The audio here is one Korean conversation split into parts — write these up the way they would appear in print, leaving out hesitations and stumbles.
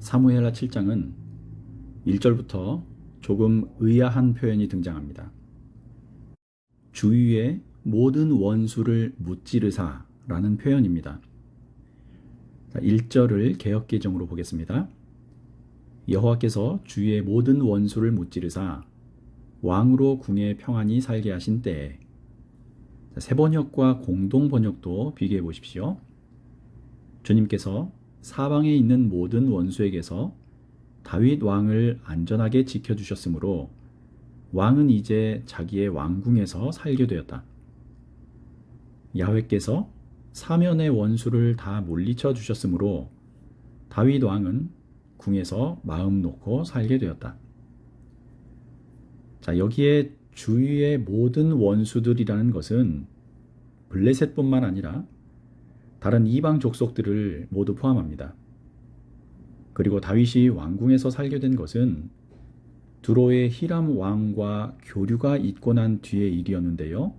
사무엘하 7장은 1절부터 조금 의아한 표현이 등장합니다. 주위의 모든 원수를 무찌르사 라는 표현입니다. 1절을 개역개정으로 보겠습니다. 여호와께서 주위의 모든 원수를 무찌르사 왕으로 궁에 평안히 살게 하신 때에. 새번역과 공동번역도 비교해 보십시오. 주님께서 사방에 있는 모든 원수에게서 다윗 왕을 안전하게 지켜주셨으므로 왕은 이제 자기의 왕궁에서 살게 되었다. 야훼께서 사면의 원수를 다 물리쳐 주셨으므로 다윗 왕은 궁에서 마음 놓고 살게 되었다. 자, 여기에 주위의 모든 원수들이라는 것은 블레셋뿐만 아니라 다른 이방 족속들을 모두 포함합니다. 그리고 다윗이 왕궁에서 살게 된 것은 두로의 히람 왕과 교류가 있고 난 뒤의 일이었는데요.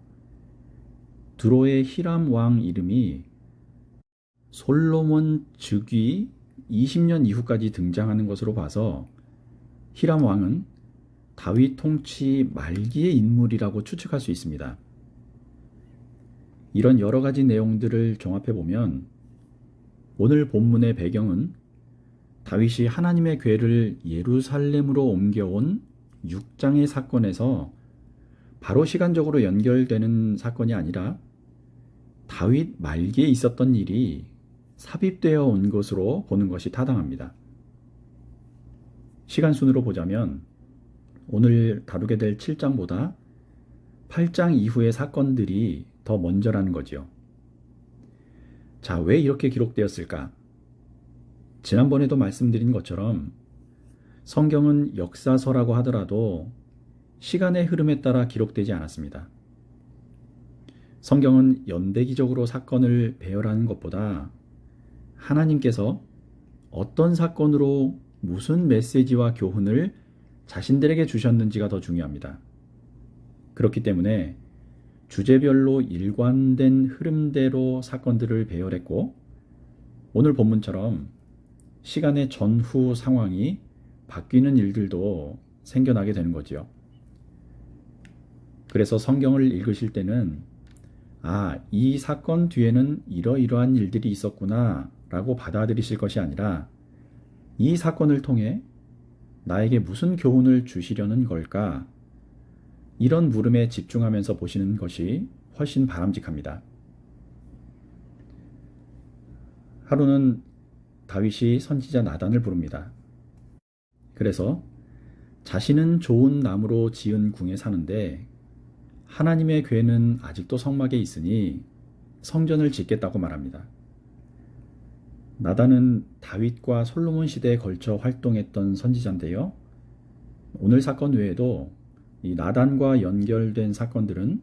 두로의 히람 왕 이름이 솔로몬 즉위 20년 이후까지 등장하는 것으로 봐서 히람 왕은 다윗 통치 말기의 인물이라고 추측할 수 있습니다. 이런 여러 가지 내용들을 종합해 보면 오늘 본문의 배경은 다윗이 하나님의 궤를 예루살렘으로 옮겨온 6장의 사건에서 바로 시간적으로 연결되는 사건이 아니라 다윗 말기에 있었던 일이 삽입되어 온 것으로 보는 것이 타당합니다. 시간 순으로 보자면 오늘 다루게 될 7장보다 8장 이후의 사건들이 더 먼저라는 거지요. 자, 왜 이렇게 기록되었을까? 지난번에도 말씀드린 것처럼 성경은 역사서라고 하더라도 시간의 흐름에 따라 기록되지 않았습니다. 성경은 연대기적으로 사건을 배열하는 것보다 하나님께서 어떤 사건으로 무슨 메시지와 교훈을 자신들에게 주셨는지가 더 중요합니다. 그렇기 때문에 주제별로 일관된 흐름대로 사건들을 배열했고 오늘 본문처럼 시간의 전후 상황이 바뀌는 일들도 생겨나게 되는 거지요. 그래서 성경을 읽으실 때는 이 사건 뒤에는 이러이러한 일들이 있었구나 라고 받아들이실 것이 아니라 이 사건을 통해 나에게 무슨 교훈을 주시려는 걸까? 이런 물음에 집중하면서 보시는 것이 훨씬 바람직합니다. 하루는 다윗이 선지자 나단을 부릅니다. 그래서 자신은 좋은 나무로 지은 궁에 사는데 하나님의 궤는 아직도 성막에 있으니 성전을 짓겠다고 말합니다. 나단은 다윗과 솔로몬 시대에 걸쳐 활동했던 선지자인데요. 오늘 사건 외에도 이 나단과 연결된 사건들은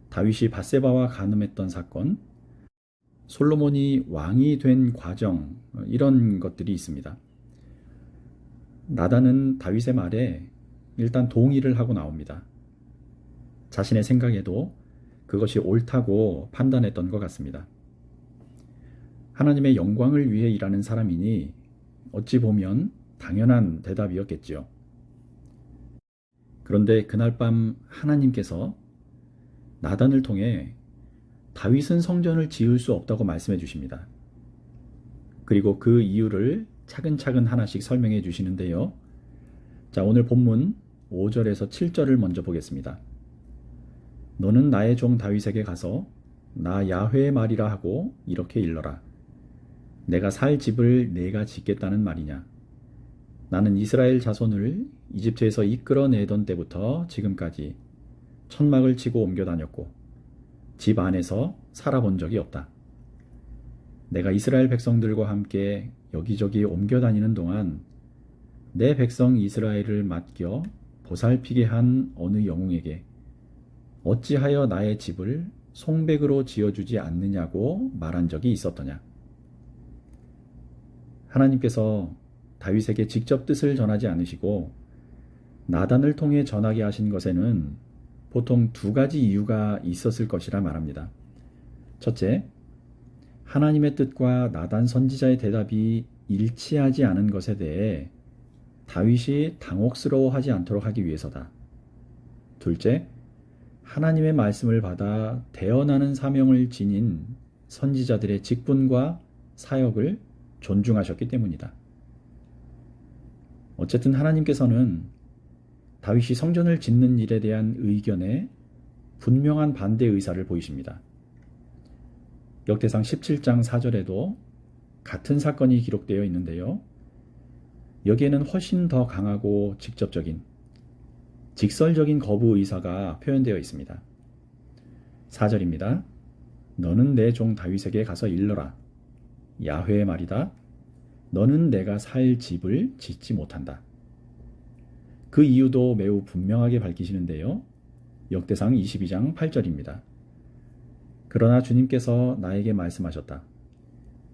다윗이 밧세바와 간음했던 사건, 솔로몬이 왕이 된 과정, 이런 것들이 있습니다. 나단은 다윗의 말에 일단 동의를 하고 나옵니다. 자신의 생각에도 그것이 옳다고 판단했던 것 같습니다. 하나님의 영광을 위해 일하는 사람이니 어찌 보면 당연한 대답이었겠지요. 그런데 그날 밤 하나님께서 나단을 통해 다윗은 성전을 지을 수 없다고 말씀해 주십니다. 그리고 그 이유를 차근차근 하나씩 설명해 주시는데요. 자, 오늘 본문 5절에서 7절을 먼저 보겠습니다. 너는 나의 종 다윗에게 가서 나 야훼의 말이라 하고 이렇게 일러라. 내가 살 집을 내가 짓겠다는 말이냐. 나는 이스라엘 자손을 이집트에서 이끌어내던 때부터 지금까지 천막을 치고 옮겨 다녔고 집 안에서 살아본 적이 없다. 내가 이스라엘 백성들과 함께 여기저기 옮겨 다니는 동안 내 백성 이스라엘을 맡겨 보살피게 한 어느 영웅에게 어찌하여 나의 집을 송백으로 지어주지 않느냐고 말한 적이 있었더냐. 하나님께서 다윗에게 직접 뜻을 전하지 않으시고 나단을 통해 전하게 하신 것에는 보통 두 가지 이유가 있었을 것이라 말합니다. 첫째, 하나님의 뜻과 나단 선지자의 대답이 일치하지 않은 것에 대해 다윗이 당혹스러워하지 않도록 하기 위해서다. 둘째, 하나님의 말씀을 받아 대언하는 사명을 지닌 선지자들의 직분과 사역을 존중하셨기 때문이다. 어쨌든 하나님께서는 다윗이 성전을 짓는 일에 대한 의견에 분명한 반대 의사를 보이십니다. 역대상 17장 4절에도 같은 사건이 기록되어 있는데요. 여기에는 훨씬 더 강하고 직접적인, 직설적인 거부 의사가 표현되어 있습니다. 4절입니다. 너는 내 종 다윗에게 가서 일러라. 야훼의 말이다. 너는 내가 살 집을 짓지 못한다. 그 이유도 매우 분명하게 밝히시는데요. 역대상 22장 8절입니다. 그러나 주님께서 나에게 말씀하셨다.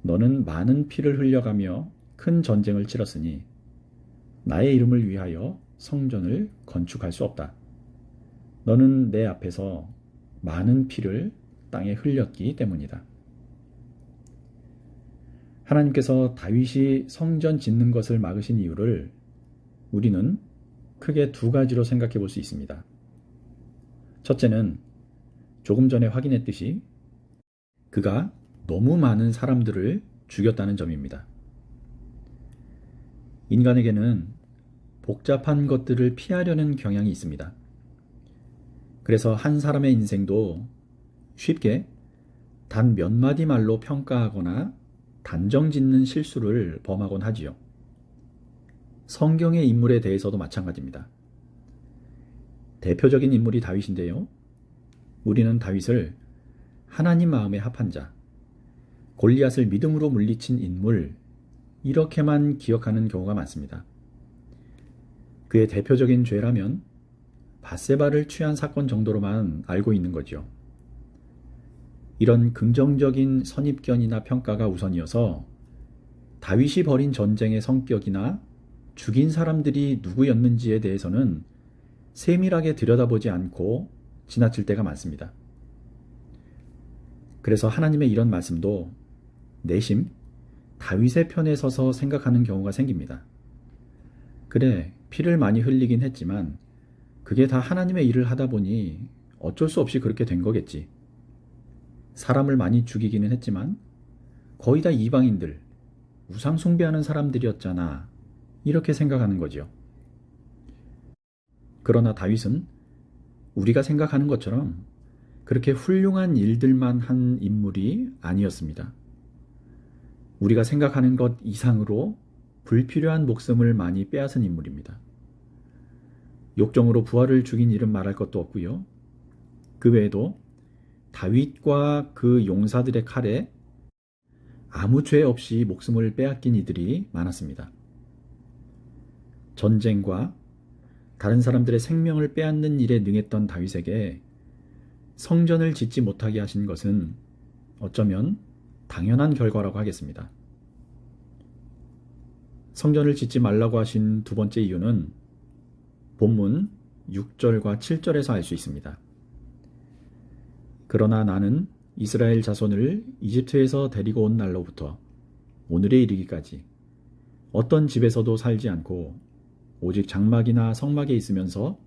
너는 많은 피를 흘려가며 큰 전쟁을 치렀으니 나의 이름을 위하여 성전을 건축할 수 없다. 너는 내 앞에서 많은 피를 땅에 흘렸기 때문이다. 하나님께서 다윗이 성전 짓는 것을 막으신 이유를 우리는 크게 두 가지로 생각해 볼 수 있습니다. 첫째는 조금 전에 확인했듯이 그가 너무 많은 사람들을 죽였다는 점입니다. 인간에게는 복잡한 것들을 피하려는 경향이 있습니다. 그래서 한 사람의 인생도 쉽게 단 몇 마디 말로 평가하거나 단정 짓는 실수를 범하곤 하지요. 성경의 인물에 대해서도 마찬가지입니다. 대표적인 인물이 다윗인데요. 우리는 다윗을 하나님 마음에 합한 자, 골리앗을 믿음으로 물리친 인물, 이렇게만 기억하는 경우가 많습니다. 그의 대표적인 죄라면 밧세바를 취한 사건 정도로만 알고 있는 거죠. 이런 긍정적인 선입견이나 평가가 우선이어서 다윗이 벌인 전쟁의 성격이나 죽인 사람들이 누구였는지에 대해서는 세밀하게 들여다보지 않고 지나칠 때가 많습니다. 그래서 하나님의 이런 말씀도 내심 다윗의 편에 서서 생각하는 경우가 생깁니다. 그래, 피를 많이 흘리긴 했지만 그게 다 하나님의 일을 하다 보니 어쩔 수 없이 그렇게 된 거겠지. 사람을 많이 죽이기는 했지만 거의 다 이방인들, 우상 숭배하는 사람들이었잖아. 이렇게 생각하는 거죠. 그러나 다윗은 우리가 생각하는 것처럼 그렇게 훌륭한 일들만 한 인물이 아니었습니다. 우리가 생각하는 것 이상으로 불필요한 목숨을 많이 빼앗은 인물입니다. 욕정으로 부하를 죽인 일은 말할 것도 없고요. 그 외에도 다윗과 그 용사들의 칼에 아무 죄 없이 목숨을 빼앗긴 이들이 많았습니다. 전쟁과 다른 사람들의 생명을 빼앗는 일에 능했던 다윗에게 성전을 짓지 못하게 하신 것은 어쩌면 당연한 결과라고 하겠습니다. 성전을 짓지 말라고 하신 두 번째 이유는 본문 6절과 7절에서 알 수 있습니다. 그러나 나는 이스라엘 자손을 이집트에서 데리고 온 날로부터 오늘에 이르기까지 어떤 집에서도 살지 않고 오직 장막이나 성막에 있으면서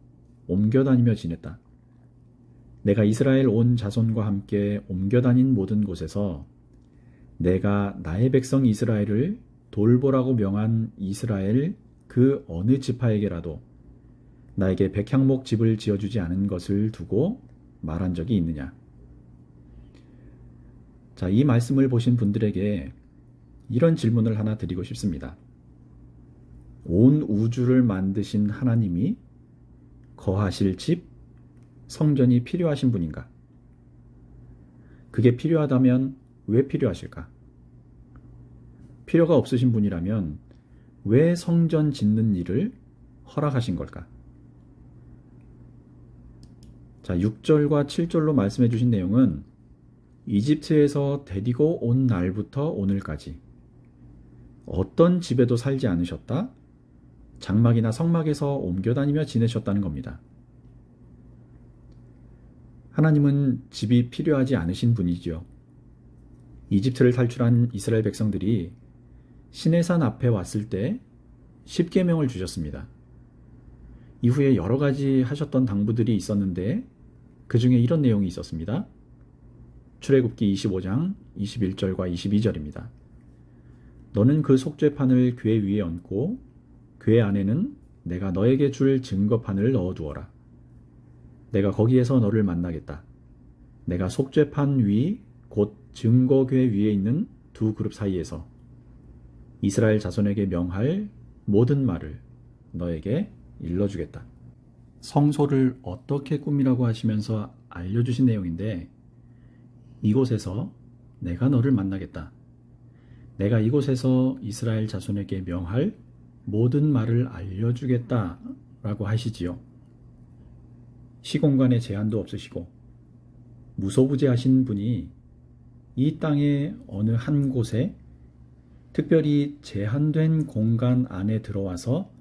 옮겨다니며 지냈다. 내가 이스라엘 온 자손과 함께 옮겨다닌 모든 곳에서 내가 나의 백성 이스라엘을 돌보라고 명한 이스라엘 그 어느 지파에게라도 나에게 백향목 집을 지어주지 않은 것을 두고 말한 적이 있느냐. 자, 이 말씀을 보신 분들에게 이런 질문을 하나 드리고 싶습니다. 온 우주를 만드신 하나님이 거하실 집, 성전이 필요하신 분인가? 그게 필요하다면 왜 필요하실까? 필요가 없으신 분이라면 왜 성전 짓는 일을 허락하신 걸까? 자, 6절과 7절로 말씀해 주신 내용은 이집트에서 데리고 온 날부터 오늘까지 어떤 집에도 살지 않으셨다? 장막이나 성막에서 옮겨다니며 지내셨다는 겁니다. 하나님은 집이 필요하지 않으신 분이지요. 이집트를 탈출한 이스라엘 백성들이 시내산 앞에 왔을 때 십계명을 주셨습니다. 이후에 여러 가지 하셨던 당부들이 있었는데 그 중에 이런 내용이 있었습니다. 출애굽기 25장 21절과 22절입니다. 너는 그 속죄판을 궤 위에 얹고 궤 안에는 내가 너에게 줄 증거판을 넣어두어라. 내가 거기에서 너를 만나겠다. 내가 속죄판 위 곧 증거궤 위에 있는 두 그룹 사이에서 이스라엘 자손에게 명할 모든 말을 너에게 일러주겠다. 성소를 어떻게 꾸미라고 하시면서 알려주신 내용인데 이곳에서 내가 너를 만나겠다. 내가 이곳에서 이스라엘 자손에게 명할 모든 말을 알려주겠다 라고 하시지요. 시공간에 제한도 없으시고 무소부재하신 분이 이 땅의 어느 한 곳에 특별히 제한된 공간 안에 들어와서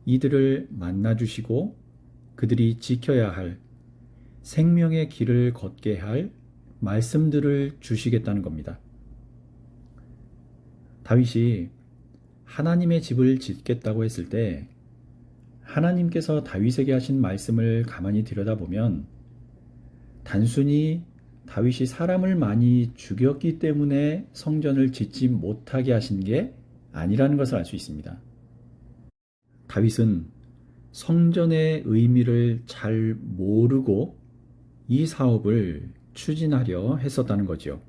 이들을 만나주시고 그들이 지켜야 할 생명의 길을 걷게 할 말씀들을 주시겠다는 겁니다. 다윗이 하나님의 집을 짓겠다고 했을 때 하나님께서 다윗에게 하신 말씀을 가만히 들여다보면 단순히 다윗이 사람을 많이 죽였기 때문에 성전을 짓지 못하게 하신 게 아니라는 것을 알 수 있습니다. 다윗은 성전의 의미를 잘 모르고 이 사업을 추진하려 했었다는 거지요.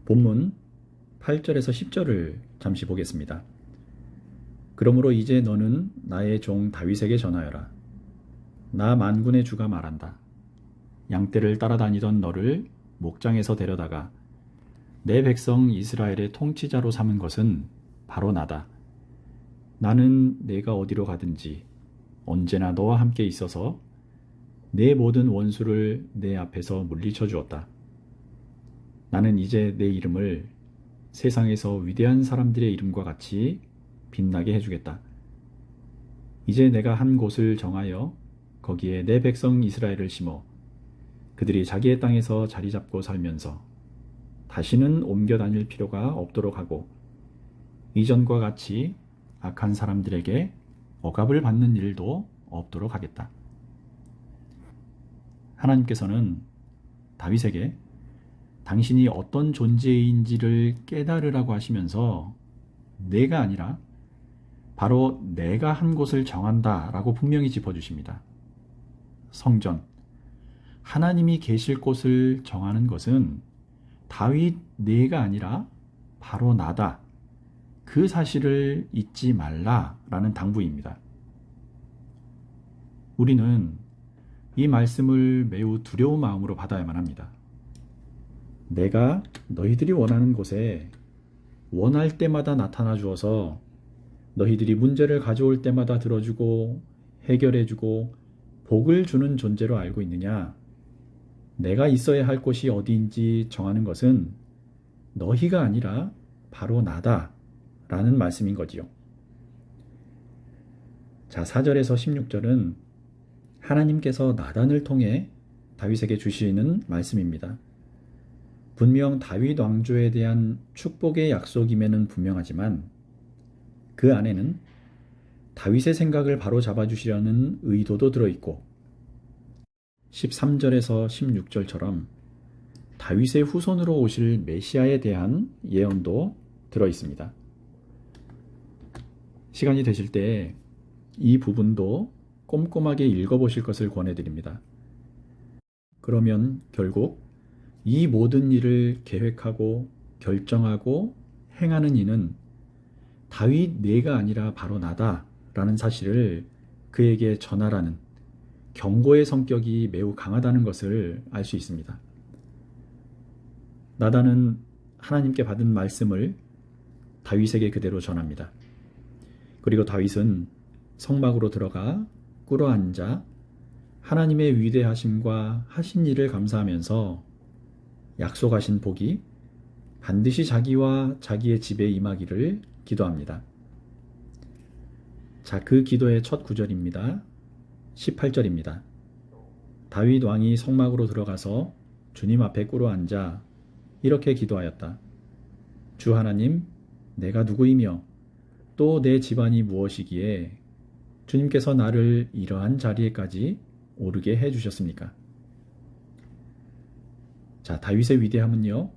본문 8절에서 10절을 잠시 보겠습니다. 그러므로 이제 너는 나의 종 다윗에게 전하여라. 나 만군의 주가 말한다. 양떼를 따라다니던 너를 목장에서 데려다가 내 백성 이스라엘의 통치자로 삼은 것은 바로 나다. 나는 내가 어디로 가든지 언제나 너와 함께 있어서 내 모든 원수를 내 앞에서 물리쳐 주었다. 나는 이제 내 이름을 세상에서 위대한 사람들의 이름과 같이 빛나게 해주겠다. 이제 내가 한 곳을 정하여 거기에 내 백성 이스라엘을 심어 그들이 자기의 땅에서 자리 잡고 살면서 다시는 옮겨 다닐 필요가 없도록 하고 이전과 같이 악한 사람들에게 억압을 받는 일도 없도록 하겠다. 하나님께서는 다윗에게 당신이 어떤 존재인지를 깨달으라고 하시면서 내가 아니라 바로 내가 한 곳을 정한다 라고 분명히 짚어주십니다. 성전, 하나님이 계실 곳을 정하는 것은 다윗 내가 아니라 바로 나다. 그 사실을 잊지 말라라는 당부입니다. 우리는 이 말씀을 매우 두려운 마음으로 받아야만 합니다. 내가 너희들이 원하는 곳에 원할 때마다 나타나 주어서 너희들이 문제를 가져올 때마다 들어주고 해결해주고 복을 주는 존재로 알고 있느냐? 내가 있어야 할 곳이 어디인지 정하는 것은 너희가 아니라 바로 나다 라는 말씀인 거지요. 자, 4절에서 16절은 하나님께서 나단을 통해 다윗에게 주시는 말씀입니다. 분명 다윗 왕조에 대한 축복의 약속임에는 분명하지만 그 안에는 다윗의 생각을 바로 잡아주시려는 의도도 들어있고 13절에서 16절처럼 다윗의 후손으로 오실 메시아에 대한 예언도 들어있습니다. 시간이 되실 때 이 부분도 꼼꼼하게 읽어보실 것을 권해드립니다. 그러면 결국 이 모든 일을 계획하고 결정하고 행하는 이는 다윗 내가 아니라 바로 나다 라는 사실을 그에게 전하라는 경고의 성격이 매우 강하다는 것을 알 수 있습니다. 나단은 하나님께 받은 말씀을 다윗에게 그대로 전합니다. 그리고 다윗은 성막으로 들어가 꿇어앉아 하나님의 위대하심과 하신 일을 감사하면서 약속하신 복이 반드시 자기와 자기의 집에 임하기를 기도합니다. 자, 그 기도의 첫 구절입니다. 18절입니다. 다윗 왕이 성막으로 들어가서 주님 앞에 꿇어앉아 이렇게 기도하였다. 주 하나님, 내가 누구이며 또 내 집안이 무엇이기에 주님께서 나를 이러한 자리에까지 오르게 해주셨습니까? 자, 다윗의 위대함은요,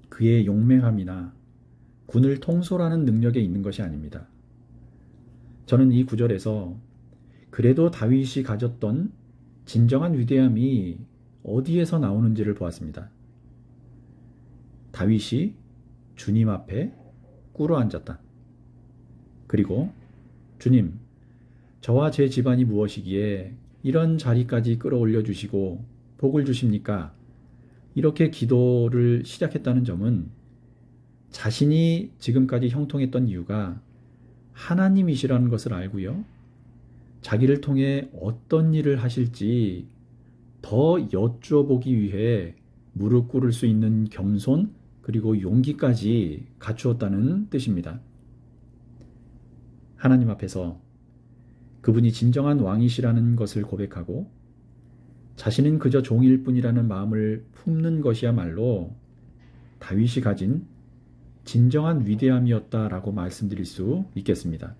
그의 용맹함이나 군을 통솔하는 능력에 있는 것이 아닙니다. 저는 이 구절에서 그래도 다윗이 가졌던 진정한 위대함이 어디에서 나오는지를 보았습니다. 다윗이 주님 앞에 꿇어 앉았다. 그리고 주님, 저와 제 집안이 무엇이기에 이런 자리까지 끌어올려 주시고 복을 주십니까? 이렇게 기도를 시작했다는 점은 자신이 지금까지 형통했던 이유가 하나님이시라는 것을 알고요, 자기를 통해 어떤 일을 하실지 더 여쭈어보기 위해 무릎 꿇을 수 있는 겸손 그리고 용기까지 갖추었다는 뜻입니다. 하나님 앞에서 그분이 진정한 왕이시라는 것을 고백하고 자신은 그저 종일 뿐이라는 마음을 품는 것이야말로 다윗이 가진 진정한 위대함이었다라고 말씀드릴 수 있겠습니다.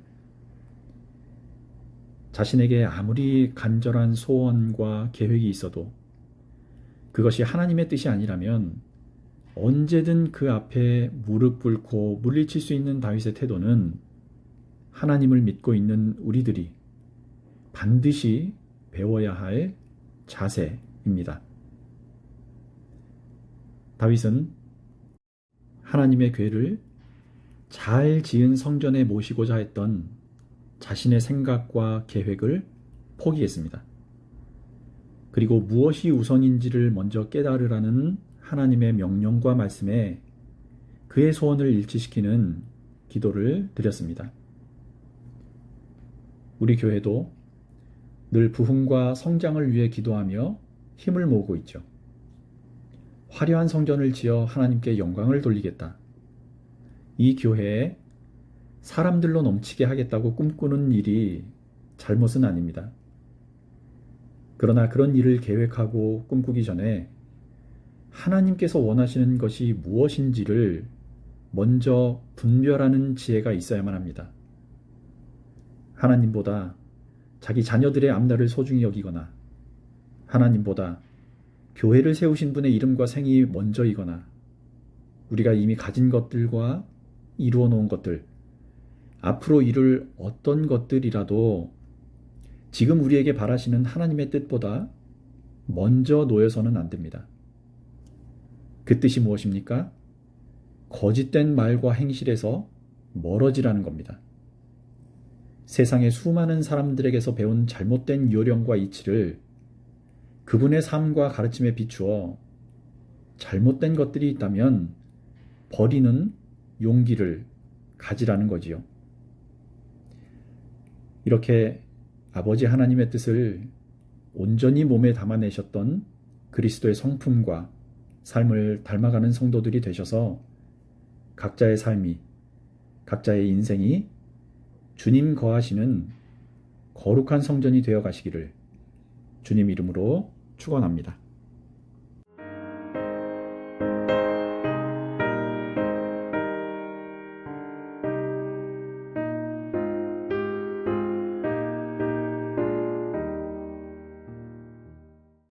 자신에게 아무리 간절한 소원과 계획이 있어도 그것이 하나님의 뜻이 아니라면 언제든 그 앞에 무릎 꿇고 물리칠 수 있는 다윗의 태도는 하나님을 믿고 있는 우리들이 반드시 배워야 할 자세입니다. 다윗은 하나님의 궤를 잘 지은 성전에 모시고자 했던 자신의 생각과 계획을 포기했습니다. 그리고 무엇이 우선인지를 먼저 깨달으라는 하나님의 명령과 말씀에 그의 소원을 일치시키는 기도를 드렸습니다. 우리 교회도 늘 부흥과 성장을 위해 기도하며 힘을 모으고 있죠. 화려한 성전을 지어 하나님께 영광을 돌리겠다. 이 교회에 사람들로 넘치게 하겠다고 꿈꾸는 일이 잘못은 아닙니다. 그러나 그런 일을 계획하고 꿈꾸기 전에 하나님께서 원하시는 것이 무엇인지를 먼저 분별하는 지혜가 있어야만 합니다. 하나님보다 자기 자녀들의 앞날을 소중히 여기거나 하나님보다 교회를 세우신 분의 이름과 생이 먼저이거나 우리가 이미 가진 것들과 이루어 놓은 것들, 앞으로 이룰 어떤 것들이라도 지금 우리에게 바라시는 하나님의 뜻보다 먼저 놓여서는 안 됩니다. 그 뜻이 무엇입니까? 거짓된 말과 행실에서 멀어지라는 겁니다. 세상의 수많은 사람들에게서 배운 잘못된 요령과 이치를 그분의 삶과 가르침에 비추어 잘못된 것들이 있다면 버리는 용기를 가지라는 거지요. 이렇게 아버지 하나님의 뜻을 온전히 몸에 담아내셨던 그리스도의 성품과 삶을 닮아가는 성도들이 되셔서 각자의 삶이, 각자의 인생이 주님 거하시는 거룩한 성전이 되어 가시기를 주님 이름으로 축원합니다.